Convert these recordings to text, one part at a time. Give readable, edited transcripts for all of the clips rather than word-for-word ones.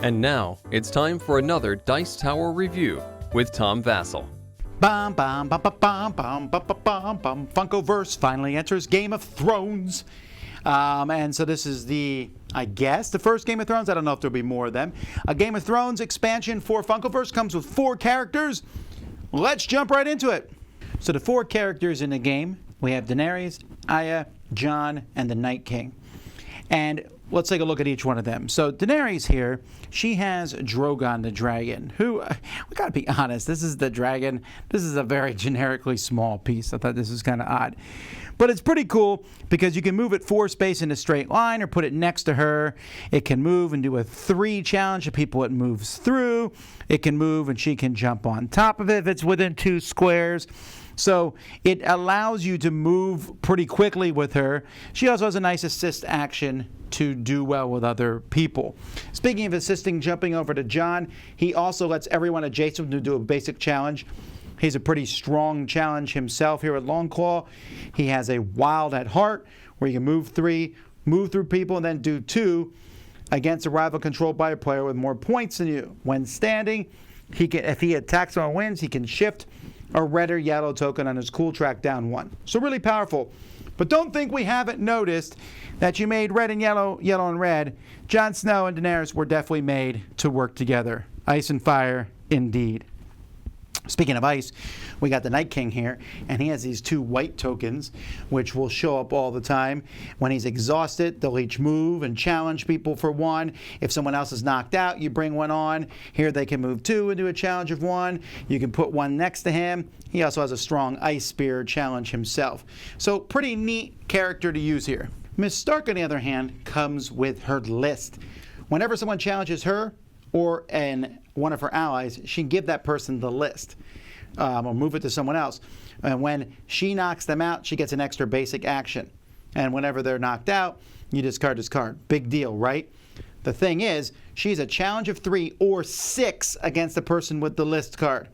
And now, it's time for another Dice Tower review with Tom Vasel. Bum, bum, bum, bum, bum, bum, bum, bum, bum. Funkoverse finally enters Game of Thrones. And so this is the first Game of Thrones. I don't know if there'll be more of them. A Game of Thrones expansion for Funkoverse comes with 4 characters. Let's jump right into it. So the 4 characters in the game, we have Daenerys, Arya, Jon, and the Night King. And let's take a look at each one of them. So Daenerys here, she has Drogon the dragon, who, we gotta be honest, this is the dragon. This is a very generically small piece. I thought this was kind of odd. But it's pretty cool because you can move it 4 space in a straight line or put it next to her. It can move and do a 3 challenge to people it moves through. It can move and she can jump on top of it if it's within 2 squares. So it allows you to move pretty quickly with her. She also has a nice assist action to do well with other people. Speaking of assisting, jumping over to Jon, he also lets everyone adjacent to do a basic challenge. He's a pretty strong challenge himself here at Longclaw. He has a Wild at Heart, where you can move 3, move through people, and then do 2 against a rival controlled by a player with more points than you. When standing, if he attacks or wins, he can shift a red or yellow token on his cool track down 1. So really powerful. But don't think we haven't noticed that you made red and yellow, yellow and red. Jon Snow and Daenerys were definitely made to work together. Ice and fire, indeed. Speaking of ice, we got the Night King here, and he has these 2 white tokens, which will show up all the time. When he's exhausted, they'll each move and challenge people for 1. If someone else is knocked out, you bring 1 on. Here they can move 2 and do a challenge of 1. You can put 1 next to him. He also has a strong ice spear challenge himself. So pretty neat character to use here. Miss Stark, on the other hand, comes with her list. Whenever someone challenges her, or one of her allies, she can give that person the list or move it to someone else. And when she knocks them out, she gets an extra basic action. And whenever they're knocked out, you discard this card. Big deal, right? The thing is, she's a challenge of 3 or 6 against the person with the list card.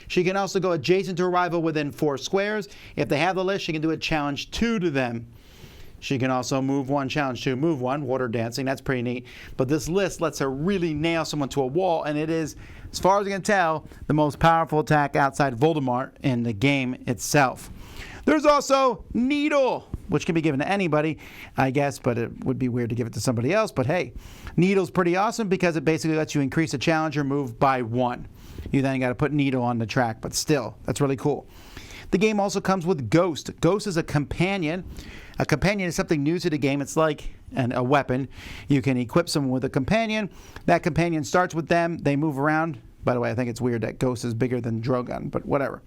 She can also go adjacent to a rival within 4 squares. If they have the list, she can do a challenge 2 to them. She can also move 1, challenge 2, move 1, water dancing. That's pretty neat. But this list lets her really nail someone to a wall, and it is, as far as I can tell, the most powerful attack outside Voldemort in the game itself. There's also Needle, which can be given to anybody, I guess, but it would be weird to give it to somebody else. But hey, Needle's pretty awesome because it basically lets you increase a challenger move by 1. You then got to put Needle on the track, but still, that's really cool. The game also comes with Ghost. Ghost is a companion. A companion is something new to the game. It's like a weapon. You can equip someone with a companion. That companion starts with them. They move around. By the way, I think it's weird that Ghost is bigger than Drogon, but whatever.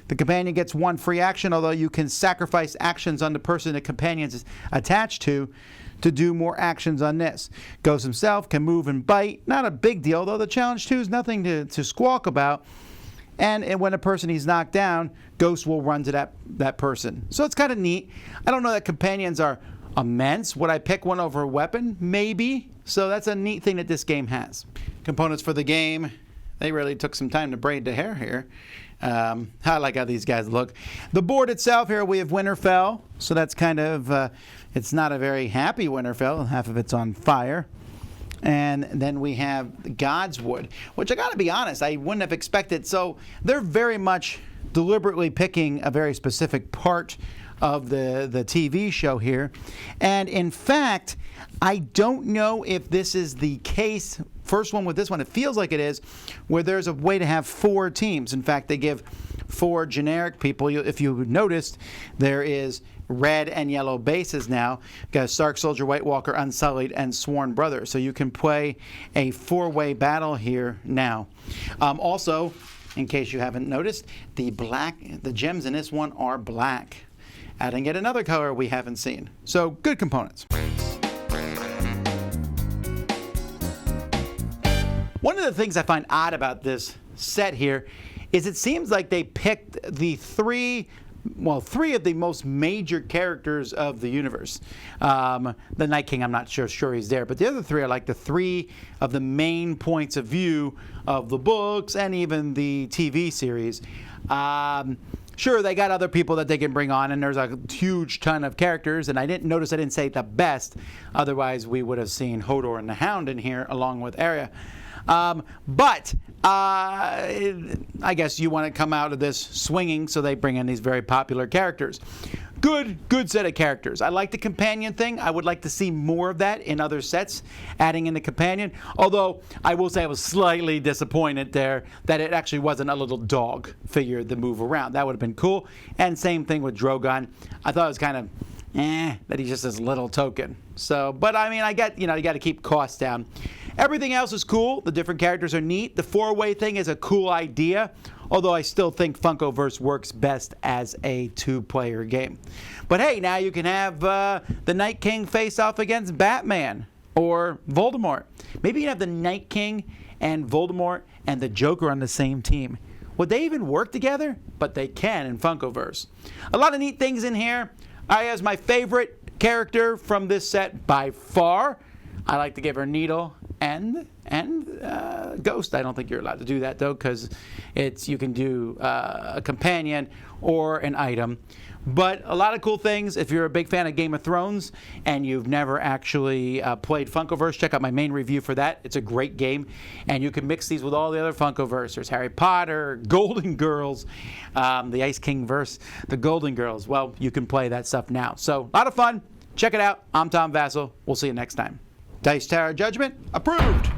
The companion gets 1 free action, although you can sacrifice actions on the person the companion is attached to do more actions on this. Ghost himself can move and bite. Not a big deal, though the challenge 2 is nothing to squawk about. And when a person is knocked down, Ghost will run to that person. So it's kind of neat. I don't know that companions are immense. Would I pick one over a weapon? Maybe. So that's a neat thing that this game has. Components for the game. They really took some time to braid the hair here. I like how these guys look. The board itself here, we have Winterfell. So that's kind of, it's not a very happy Winterfell. Half of it's on fire. And then we have Godswood, which I got to be honest, I wouldn't have expected. So they're very much deliberately picking a very specific part of the TV show here. And in fact, I don't know if this is the case. First one with this one, it feels like it is, where there's a way to have 4 teams. In fact, they give 4 generic people. If you noticed, there is red and yellow bases now. Got Stark Soldier, White Walker, Unsullied, and Sworn Brother. So you can play a 4-way battle here now. Also, in case you haven't noticed, the gems in this one are black, adding yet another color we haven't seen. So good components. One of the things I find odd about this set here is it seems like they picked the 3 of the most major characters of the universe. The Night King, I'm not sure he's there, but the other 3 are like the 3 of the main points of view of the books and even the TV series. Sure, they got other people that they can bring on, and there's a huge ton of characters, and I didn't say the best. Otherwise, we would have seen Hodor and the Hound in here along with Arya. But I guess you want to come out of this swinging, so they bring in these very popular characters. Good set of characters. I like the companion thing. I would like to see more of that in other sets, adding in the companion. Although, I will say I was slightly disappointed there that it actually wasn't a little dog figure to move around. That would have been cool. And same thing with Drogon. I thought it was kind of that he's just this little token. So, but I mean, I get, you got to keep costs down. Everything else is cool. The different characters are neat. The four-way thing is a cool idea, although I still think Funkoverse works best as a two-player game. But hey, now you can have the Night King face off against Batman or Voldemort. Maybe you can have the Night King and Voldemort and the Joker on the same team. Would they even work together? But they can in Funkoverse. A lot of neat things in here. Arya's my favorite character from this set by far. I like to give her Needle and Ghost. I don't think you're allowed to do that though, because you can do a companion or an item. But a lot of cool things. If you're a big fan of Game of Thrones and you've never actually played Funkoverse, check out my main review for that. It's a great game, and you can mix these with all the other Funkoverse. There's Harry Potter, Golden Girls, the Ice King verse, the Golden Girls. Well, you can play that stuff now. So a lot of fun. Check it out. I'm Tom Vasel. We'll see you next time. Dice Tower Judgment approved.